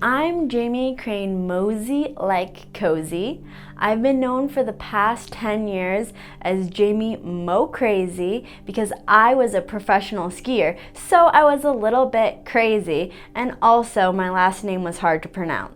I'm Jamie Crane-Mauzy, like cozy. I've been known for the past 10 years as Jamie Mo Crazy because I was a professional skier, so I was a little bit crazy, and also my last name was hard to pronounce.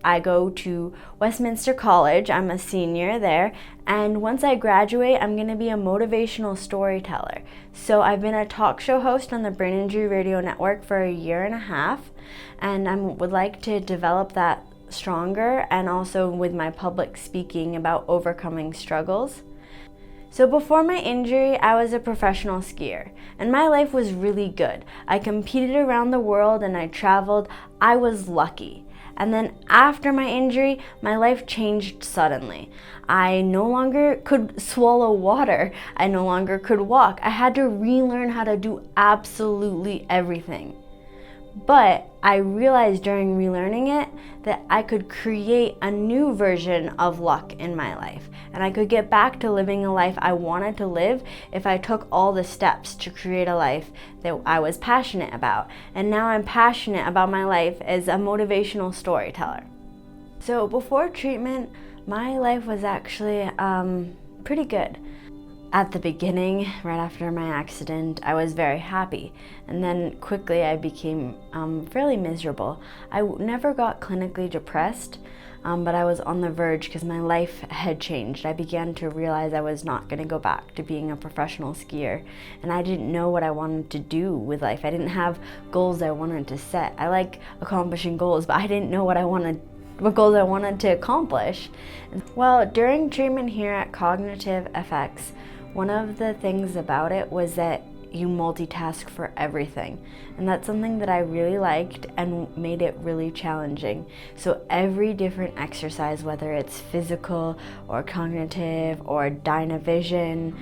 I go to Westminster College, I'm a senior there, and once I graduate, I'm going to be a motivational storyteller. So I've been a talk show host on the Brain Injury Radio Network for a year and a half, and I would like to develop that stronger, and also with my public speaking about overcoming struggles. So before my injury, I was a professional skier, and my life was really good. I competed around the world and I traveled. I was lucky. And then after my injury, my life changed suddenly. I no longer could swallow water. I no longer could walk. I had to relearn how to do absolutely everything. But I realized during relearning it that I could create a new version of luck in my life. And I could get back to living a life I wanted to live if I took all the steps to create a life that I was passionate about. And now I'm passionate about my life as a motivational storyteller. So before treatment, my life was actually pretty good. At the beginning, right after my accident, I was very happy, and then quickly I became fairly miserable. I never got clinically depressed, but I was on the verge because my life had changed. I began to realize I was not going to go back to being a professional skier, and I didn't know what I wanted to do with life. I didn't have goals I wanted to set. I like accomplishing goals, but I didn't know what goals I wanted to accomplish. Well, during treatment here at Cognitive FX, one of the things about it was that you multitask for everything. And that's something that I really liked and made it really challenging. So every different exercise, whether it's physical or cognitive or Dynavision,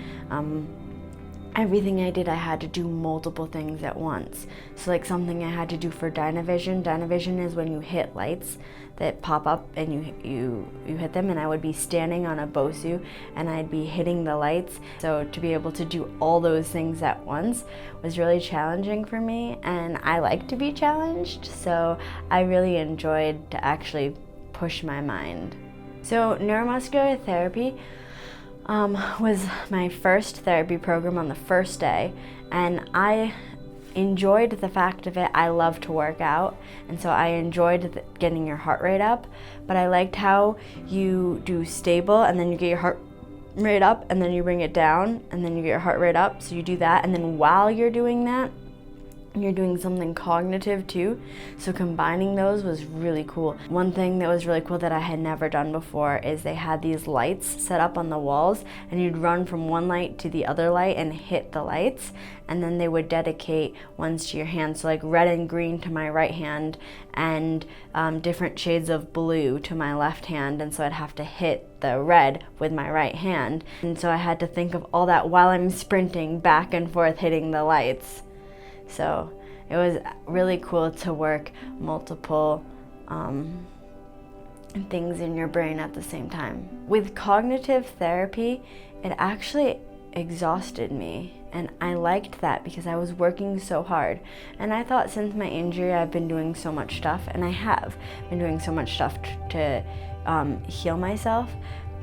everything I did, I had to do multiple things at once. So like something I had to do for Dynavision is when you hit lights that pop up and you hit them, and I would be standing on a BOSU and I'd be hitting the lights. So to be able to do all those things at once was really challenging for me, and I like to be challenged, so I really enjoyed to actually push my mind. So neuromuscular therapy was my first therapy program on the first day, and I enjoyed the fact of it. I love to work out, and so I enjoyed getting your heart rate up, but I liked how you do stable and then you get your heart rate up and then you bring it down and then you get your heart rate up, so you do that, and then while you're doing that, you're doing something cognitive too. So combining those was really cool. One thing that was really cool that I had never done before is they had these lights set up on the walls, and you'd run from one light to the other light and hit the lights, and then they would dedicate ones to your hands. So like red and green to my right hand, and different shades of blue to my left hand, and so I'd have to hit the red with my right hand. And so I had to think of all that while I'm sprinting back and forth hitting the lights. So it was really cool to work multiple things in your brain at the same time. With cognitive therapy, it actually exhausted me, and I liked that because I was working so hard. And I thought since my injury I've been doing so much stuff, and I have been doing so much stuff to heal myself,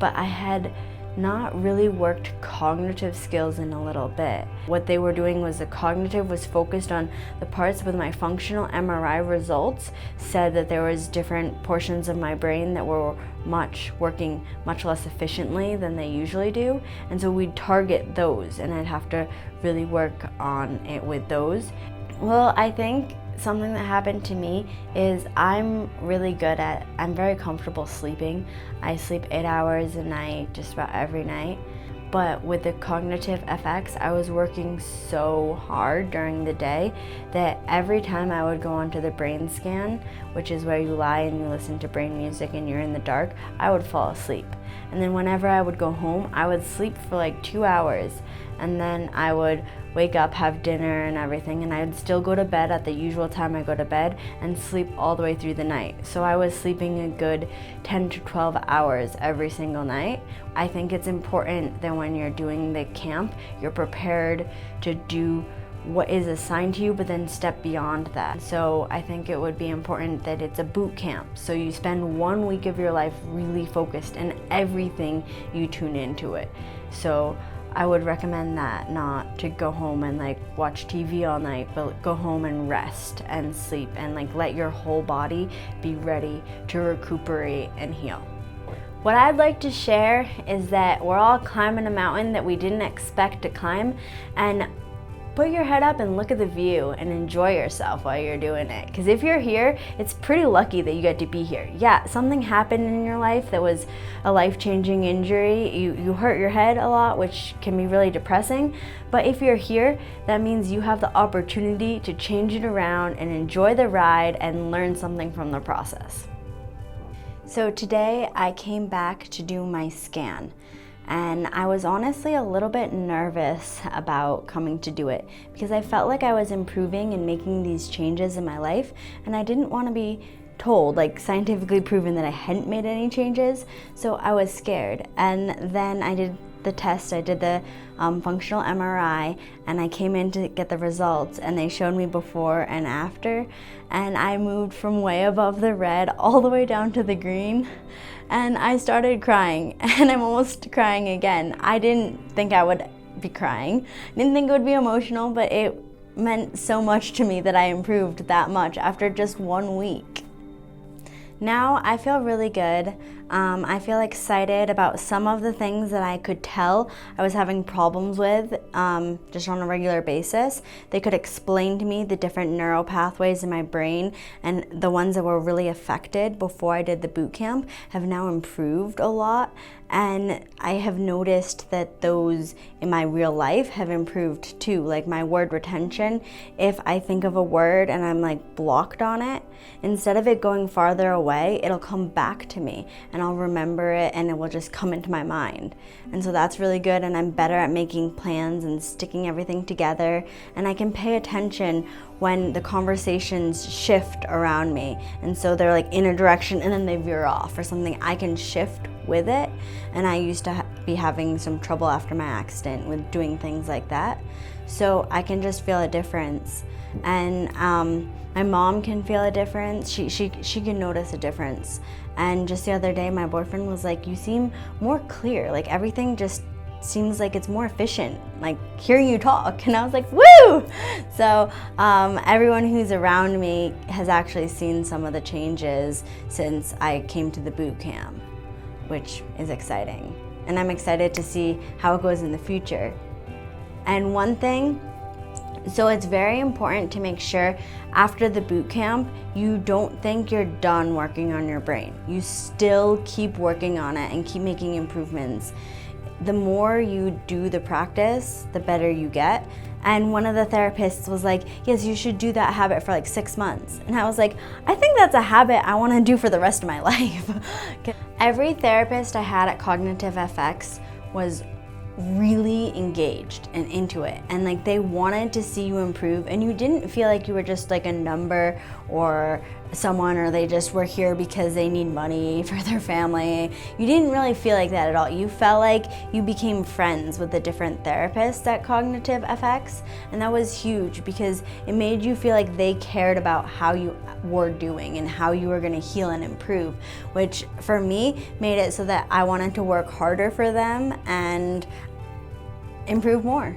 but I had not really worked cognitive skills in a little bit. What they were doing was the cognitive was focused on the parts with my functional MRI results said that there was different portions of my brain that were working much less efficiently than they usually do, and so we'd target those, and I'd have to really work on it with those. Well, I think something that happened to me is I'm very comfortable sleeping. I sleep 8 hours a night just about every night. But with the cognitive FX, I was working so hard during the day that every time I would go onto the brain scan, which is where you lie and you listen to brain music and you're in the dark, I would fall asleep. And then whenever I would go home, I would sleep for like 2 hours, and then I would wake up, have dinner and everything, and I would still go to bed at the usual time I go to bed and sleep all the way through the night. So I was sleeping a good 10 to 12 hours every single night. I think it's important that when you're doing the camp, you're prepared to do what is assigned to you, but then step beyond that. So I think it would be important that it's a boot camp. So you spend 1 week of your life really focused and everything you tune into it. So I would recommend that, not to go home and like watch TV all night, but go home and rest and sleep and like let your whole body be ready to recuperate and heal. What I'd like to share is that we're all climbing a mountain that we didn't expect to climb, and put your head up and look at the view and enjoy yourself while you're doing it. Because if you're here, it's pretty lucky that you get to be here. Yeah, something happened in your life that was a life-changing injury. You hurt your head a lot, which can be really depressing. But if you're here, that means you have the opportunity to change it around and enjoy the ride and learn something from the process. So today I came back to do my scan. And I was honestly a little bit nervous about coming to do it because I felt like I was improving and making these changes in my life, and I didn't want to be told, like scientifically proven, that I hadn't made any changes. So I was scared. And then I did the test, I did the functional MRI, and I came in to get the results, and they showed me before and after, and I moved from way above the red all the way down to the green, and I started crying, and I'm almost crying again. I didn't think I would be crying, I didn't think it would be emotional, but it meant so much to me that I improved that much after just 1 week. Now I feel really good. I feel excited about some of the things that I could tell I was having problems with just on a regular basis. They could explain to me the different neural pathways in my brain, and the ones that were really affected before I did the boot camp have now improved a lot. And I have noticed that those in my real life have improved too, like my word retention. If I think of a word and I'm like blocked on it, instead of it going farther away, it'll come back to me and I'll remember it and it will just come into my mind. And so that's really good, and I'm better at making plans and sticking everything together, and I can pay attention when the conversations shift around me, and so they're like in a direction and then they veer off or something. I can shift with it, and I used to be having some trouble after my accident with doing things like that. So I can just feel a difference, and my mom can feel a difference. She can notice a difference. And just the other day, my boyfriend was like, "You seem more clear. Like everything just seems like it's more efficient, like hearing you talk." And I was like, woo! So everyone who's around me has actually seen some of the changes since I came to the boot camp, which is exciting. And I'm excited to see how it goes in the future. And one thing, so it's very important to make sure after the boot camp, you don't think you're done working on your brain. You still keep working on it and keep making improvements. The more you do the practice, the better you get. And one of the therapists was like, "Yes, you should do that habit for like 6 months." And I was like, I think that's a habit I want to do for the rest of my life. Every therapist I had at Cognitive FX was really engaged and into it, and like they wanted to see you improve, and you didn't feel like you were just like a number or someone, or they just were here because they need money for their family. You didn't really feel like that at all. You felt like you became friends with the different therapists at Cognitive FX, and that was huge because it made you feel like they cared about how you were doing and how you were going to heal and improve, which for me made it so that I wanted to work harder for them and improve more.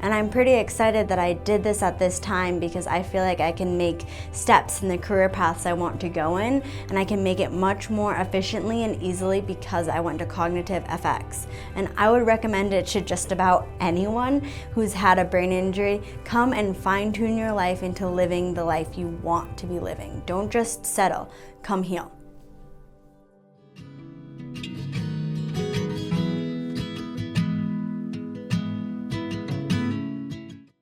And I'm pretty excited that I did this at this time because I feel like I can make steps in the career paths I want to go in, and I can make it much more efficiently and easily because I went to Cognitive FX. And I would recommend it to just about anyone who's had a brain injury. Come and fine-tune your life into living the life you want to be living. Don't just settle. Come heal.